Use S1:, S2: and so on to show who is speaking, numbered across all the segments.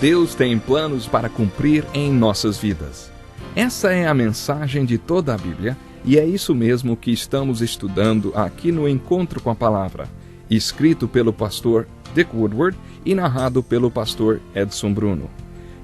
S1: Deus tem planos para cumprir em nossas vidas. Essa é a mensagem de toda a Bíblia e é isso mesmo que estamos estudando aqui no Encontro com a Palavra, escrito pelo pastor Dick Woodward e narrado pelo pastor Edson Bruno.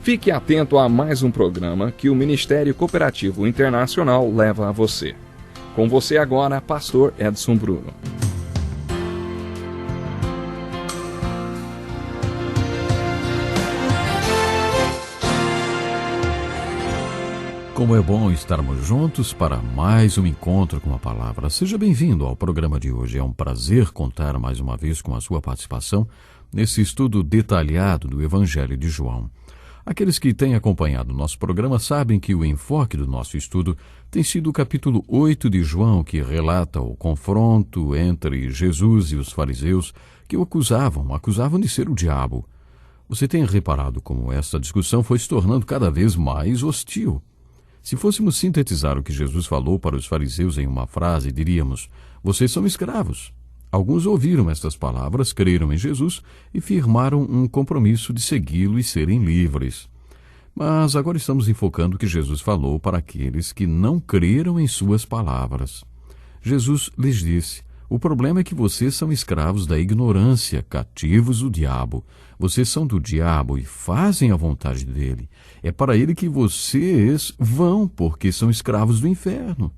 S1: Fique atento a mais um programa que o Ministério Cooperativo Internacional leva a você. Com você agora, pastor Edson Bruno.
S2: Como é bom estarmos juntos para mais um encontro com a palavra. Seja bem-vindo ao programa de hoje. É um prazer contar mais uma vez com a sua participação nesse estudo detalhado do Evangelho de João. Aqueles que têm acompanhado o nosso programa sabem que o enfoque do nosso estudo tem sido o capítulo 8 de João, que relata o confronto entre Jesus e os fariseus que o acusavam de ser o diabo. Você tem reparado como essa discussão foi se tornando cada vez mais hostil? Se fôssemos sintetizar o que Jesus falou para os fariseus em uma frase, diríamos: vocês são escravos. Alguns ouviram estas palavras, creram em Jesus e firmaram um compromisso de segui-lo e serem livres. Mas agora estamos enfocando o que Jesus falou para aqueles que não creram em suas palavras. Jesus lhes disse: o problema é que vocês são escravos da ignorância, cativos do diabo. Vocês são do diabo e fazem a vontade dele. É para ele que vocês vão, porque são escravos do inferno.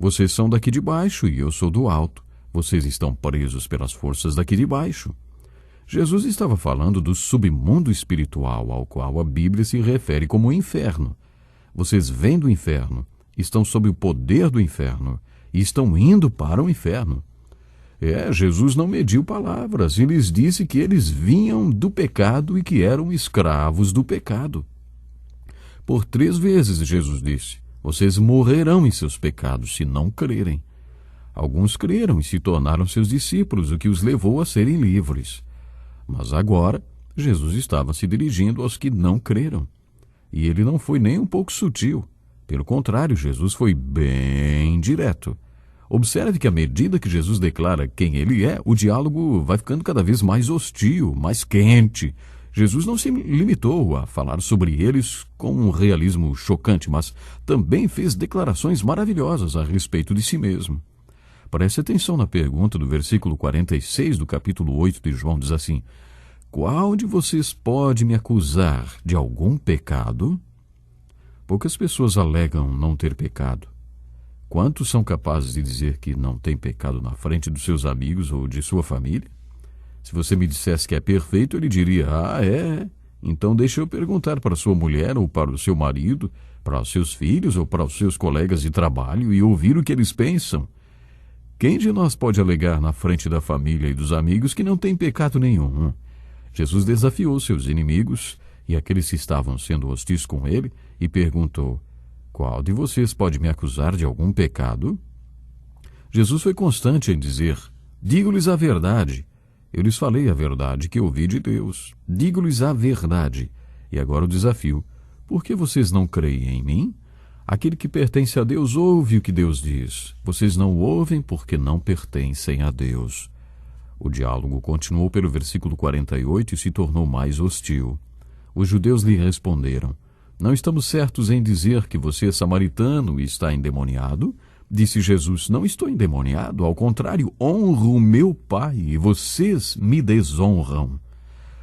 S2: Vocês são daqui de baixo e eu sou do alto. Vocês estão presos pelas forças daqui de baixo. Jesus estava falando do submundo espiritual, ao qual a Bíblia se refere como o inferno. Vocês vêm do inferno, estão sob o poder do inferno e estão indo para o inferno. Jesus não mediu palavras e lhes disse que eles vinham do pecado e que eram escravos do pecado. Por 3 vezes Jesus disse: vocês morrerão em seus pecados se não crerem. Alguns creram e se tornaram seus discípulos, o que os levou a serem livres. Mas agora, Jesus estava se dirigindo aos que não creram. E ele não foi nem um pouco sutil. Pelo contrário, Jesus foi bem direto. Observe que à medida que Jesus declara quem ele é, o diálogo vai ficando cada vez mais hostil, mais quente. Jesus não se limitou a falar sobre eles com um realismo chocante, mas também fez declarações maravilhosas a respeito de si mesmo. Preste atenção na pergunta do versículo 46 do capítulo 8 de João, diz assim: qual de vocês pode me acusar de algum pecado? Poucas pessoas alegam não ter pecado. Quantos são capazes de dizer que não tem pecado na frente dos seus amigos ou de sua família? Se você me dissesse que é perfeito, ele diria: é? Então deixa eu perguntar para sua mulher ou para o seu marido, para os seus filhos ou para os seus colegas de trabalho e ouvir o que eles pensam. Quem de nós pode alegar na frente da família e dos amigos que não tem pecado nenhum? Jesus desafiou seus inimigos e aqueles que estavam sendo hostis com ele e perguntou: qual de vocês pode me acusar de algum pecado? Jesus foi constante em dizer: digo-lhes a verdade. Eu lhes falei a verdade que ouvi de Deus. Digo-lhes a verdade. E agora o desafio: por que vocês não creem em mim? Aquele que pertence a Deus ouve o que Deus diz. Vocês não ouvem porque não pertencem a Deus. O diálogo continuou pelo versículo 48 e se tornou mais hostil. Os judeus lhe responderam: não estamos certos em dizer que você é samaritano e está endemoniado? Disse Jesus: não estou endemoniado, ao contrário, honro o meu Pai e vocês me desonram.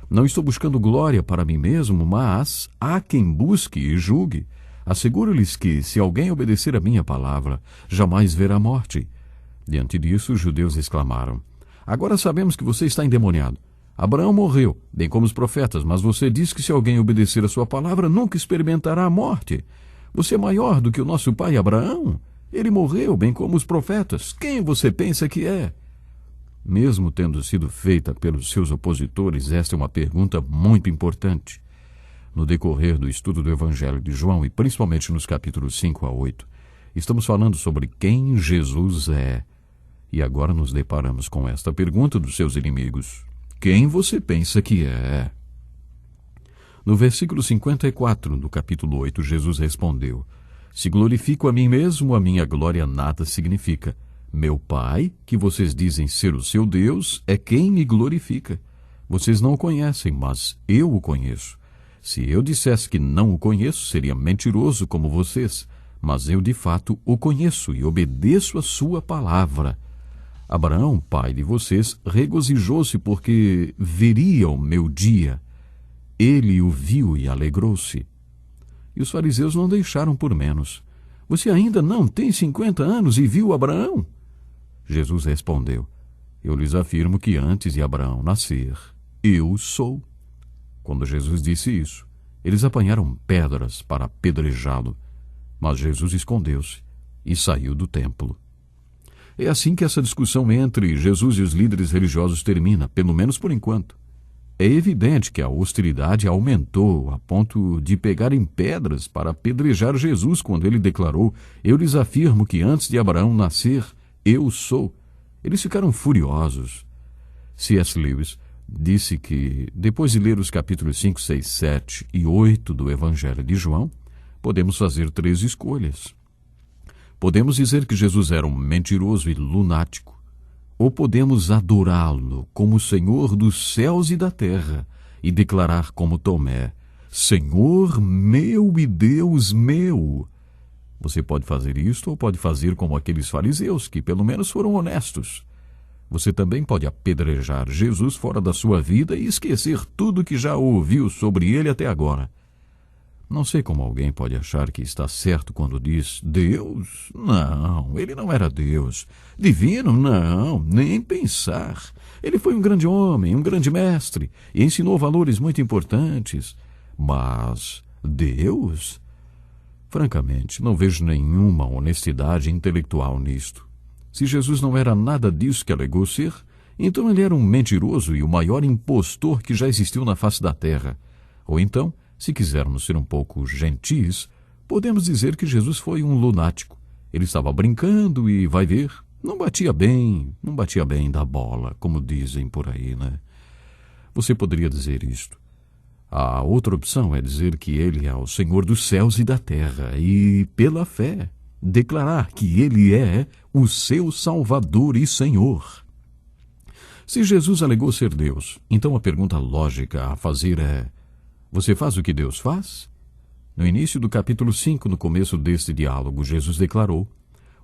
S2: Não estou buscando glória para mim mesmo, mas há quem busque e julgue. Asseguro-lhes que, se alguém obedecer a minha palavra, jamais verá morte. Diante disso, os judeus exclamaram: agora sabemos que você está endemoniado. Abraão morreu, bem como os profetas, mas você diz que se alguém obedecer a sua palavra, nunca experimentará a morte. Você é maior do que o nosso pai Abraão? Ele morreu, bem como os profetas. Quem você pensa que é? Mesmo tendo sido feita pelos seus opositores, esta é uma pergunta muito importante. No decorrer do estudo do Evangelho de João, e principalmente nos capítulos 5 a 8, estamos falando sobre quem Jesus é. E agora nos deparamos com esta pergunta dos seus inimigos: quem você pensa que é? No versículo 54 do capítulo 8, Jesus respondeu: se glorifico a mim mesmo, a minha glória nada significa. Meu Pai, que vocês dizem ser o seu Deus, é quem me glorifica. Vocês não o conhecem, mas eu o conheço. Se eu dissesse que não o conheço, seria mentiroso como vocês, mas eu de fato o conheço e obedeço a sua palavra. Abraão, pai de vocês, regozijou-se porque veria o meu dia. Ele o viu e alegrou-se. E os fariseus não deixaram por menos. Você ainda não tem 50 anos e viu Abraão? Jesus respondeu: Eu lhes afirmo que antes de Abraão nascer, eu sou. Quando Jesus disse isso, eles apanharam pedras para apedrejá-lo. Mas Jesus escondeu-se e saiu do templo. É assim que essa discussão entre Jesus e os líderes religiosos termina, pelo menos por enquanto. É evidente que a hostilidade aumentou a ponto de pegarem pedras para apedrejar Jesus quando ele declarou: Eu lhes afirmo que antes de Abraão nascer, eu sou. Eles ficaram furiosos. C.S. Lewis disse que, depois de ler os capítulos 5, 6, 7 e 8 do Evangelho de João, podemos fazer 3 escolhas. Podemos dizer que Jesus era um mentiroso e lunático, ou podemos adorá-lo como Senhor dos céus e da terra e declarar como Tomé: Senhor meu e Deus meu. Você pode fazer isto ou pode fazer como aqueles fariseus, que pelo menos foram honestos. Você também pode apedrejar Jesus fora da sua vida e esquecer tudo que já ouviu sobre ele até agora. Não sei como alguém pode achar que está certo quando diz Deus. Não, ele não era Deus. Divino, não, nem pensar. Ele foi um grande homem, um grande mestre, e ensinou valores muito importantes. Mas Deus? Francamente, não vejo nenhuma honestidade intelectual nisto. Se Jesus não era nada disso que alegou ser, então ele era um mentiroso e o maior impostor que já existiu na face da terra. Ou então, se quisermos ser um pouco gentis, podemos dizer que Jesus foi um lunático. Ele estava brincando e, vai ver, não batia bem da bola, como dizem por aí, né? Você poderia dizer isto. A outra opção é dizer que ele é o Senhor dos céus e da terra e, pela fé, declarar que ele é o seu Salvador e Senhor. Se Jesus alegou ser Deus, então a pergunta lógica a fazer é: você faz o que Deus faz? No início do capítulo 5, no começo deste diálogo, Jesus declarou: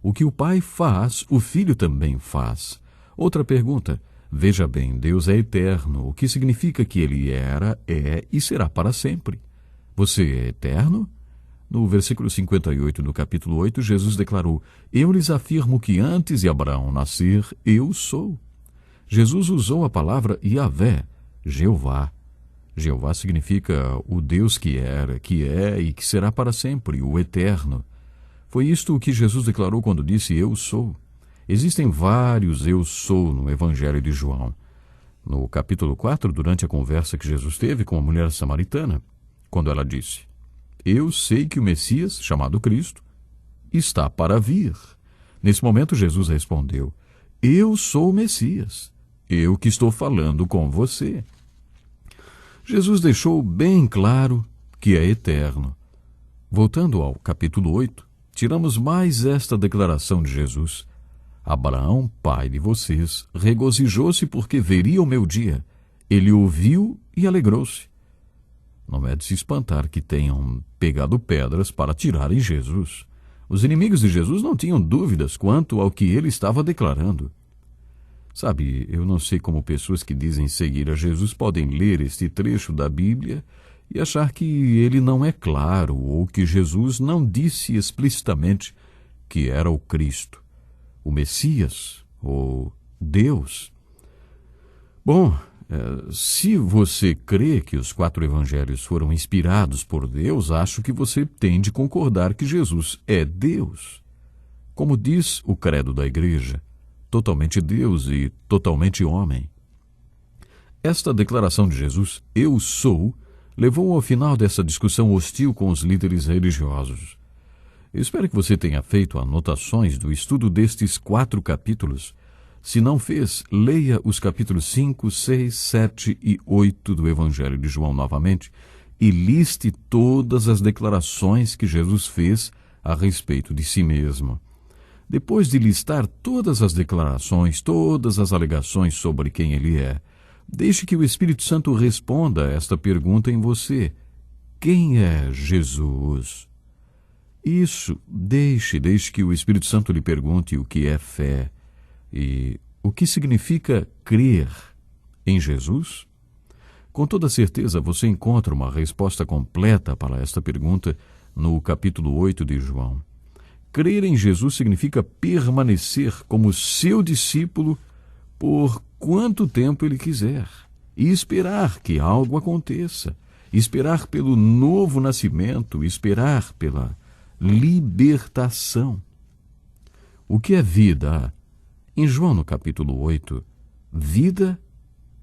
S2: o que o Pai faz, o Filho também faz. Outra pergunta: veja bem, Deus é eterno, o que significa que ele era, é e será para sempre. Você é eterno? No versículo 58 do capítulo 8, Jesus declarou: eu lhes afirmo que antes de Abraão nascer, eu sou. Jesus usou a palavra Yahvé, Jeová. Jeová significa o Deus que era, que é e que será para sempre, o eterno. Foi isto o que Jesus declarou quando disse eu sou. Existem vários eu sou no Evangelho de João. No capítulo 4, durante a conversa que Jesus teve com a mulher samaritana, quando ela disse: eu sei que o Messias, chamado Cristo, está para vir. Nesse momento Jesus respondeu: eu sou o Messias, eu que estou falando com você. Jesus deixou bem claro que é eterno. Voltando ao capítulo 8, tiramos mais esta declaração de Jesus: Abraão, pai de vocês, regozijou-se porque veria o meu dia. Ele ouviu e alegrou-se. Não é de se espantar que tenham pegado pedras para tirarem Jesus. Os inimigos de Jesus não tinham dúvidas quanto ao que ele estava declarando. Sabe, eu não sei como pessoas que dizem seguir a Jesus podem ler este trecho da Bíblia e achar que ele não é claro ou que Jesus não disse explicitamente que era o Cristo, o Messias ou Deus. Bom, se você crê que os 4 evangelhos foram inspirados por Deus, acho que você tem de concordar que Jesus é Deus. Como diz o credo da igreja, totalmente Deus e totalmente homem. Esta declaração de Jesus, eu sou, levou ao final dessa discussão hostil com os líderes religiosos. Eu espero que você tenha feito anotações do estudo destes 4 capítulos. Se não fez, leia os capítulos 5, 6, 7 e 8 do Evangelho de João novamente e liste todas as declarações que Jesus fez a respeito de si mesmo. Depois de listar todas as declarações, todas as alegações sobre quem ele é, deixe que o Espírito Santo responda a esta pergunta em você: quem é Jesus? Isso, deixe que o Espírito Santo lhe pergunte o que é fé e o que significa crer em Jesus. Com toda certeza você encontra uma resposta completa para esta pergunta no capítulo 8 de João. Crer em Jesus significa permanecer como seu discípulo por quanto tempo ele quiser e esperar que algo aconteça, esperar pelo novo nascimento, esperar pela libertação. O que é vida? Em João, no capítulo 8, vida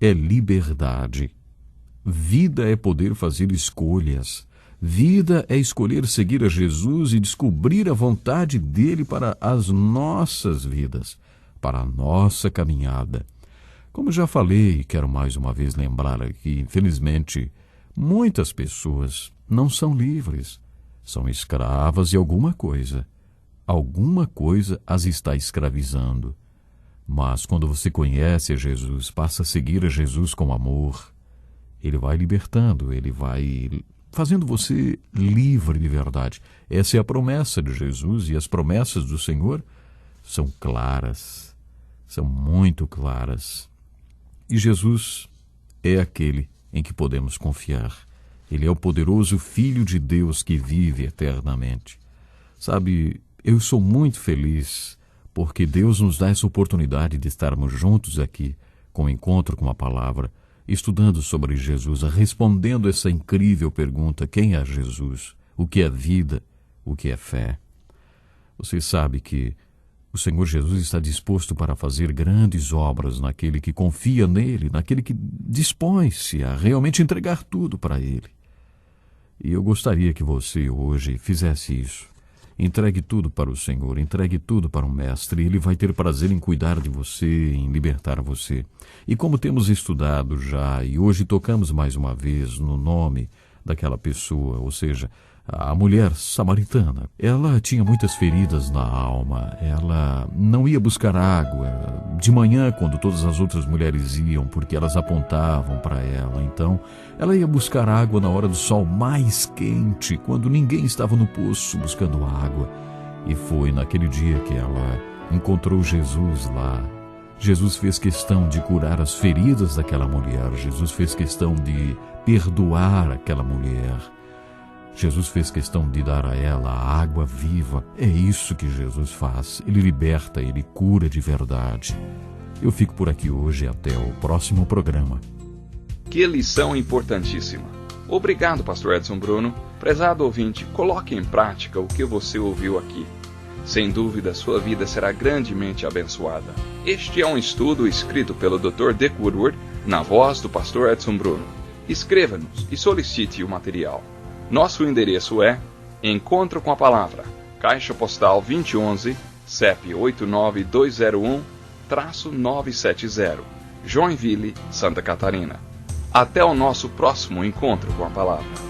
S2: é liberdade. Vida é poder fazer escolhas. Vida é escolher seguir a Jesus e descobrir a vontade dele para as nossas vidas, para a nossa caminhada. Como já falei, quero mais uma vez lembrar aqui, infelizmente, muitas pessoas não são livres, são escravas de alguma coisa. Alguma coisa as está escravizando. Mas quando você conhece a Jesus, passa a seguir a Jesus com amor, ele vai libertando, ele vai fazendo você livre de verdade. Essa é a promessa de Jesus, e as promessas do Senhor são claras, são muito claras. E Jesus é aquele em que podemos confiar. Ele é o poderoso Filho de Deus que vive eternamente. Sabe, eu sou muito feliz porque Deus nos dá essa oportunidade de estarmos juntos aqui, com o encontro com a palavra, estudando sobre Jesus, respondendo essa incrível pergunta: quem é Jesus? O que é vida? O que é fé? Você sabe que o Senhor Jesus está disposto para fazer grandes obras naquele que confia nele, naquele que dispõe-se a realmente entregar tudo para ele. E eu gostaria que você hoje fizesse isso. Entregue tudo para o Senhor, entregue tudo para o Mestre, e Ele vai ter prazer em cuidar de você, em libertar você. E como temos estudado já, e hoje tocamos mais uma vez no nome daquela pessoa, ou seja, a mulher samaritana, ela tinha muitas feridas na alma, ela não ia buscar água de manhã quando todas as outras mulheres iam, porque elas apontavam para ela. Então, ela ia buscar água na hora do sol mais quente, quando ninguém estava no poço buscando água. E foi naquele dia que ela encontrou Jesus lá. Jesus fez questão de curar as feridas daquela mulher, Jesus fez questão de perdoar aquela mulher. Jesus fez questão de dar a ela a água viva. É isso que Jesus faz. Ele liberta, ele cura de verdade. Eu fico por aqui hoje, até o próximo programa.
S1: Que lição importantíssima. Obrigado, pastor Edson Bruno. Prezado ouvinte, coloque em prática o que você ouviu aqui. Sem dúvida, sua vida será grandemente abençoada. Este é um estudo escrito pelo Dr. Dick Woodward, na voz do pastor Edson Bruno. Escreva-nos e solicite o material. Nosso endereço é Encontro com a Palavra, Caixa Postal 2011, CEP 89201-970, Joinville, Santa Catarina. Até o nosso próximo Encontro com a Palavra.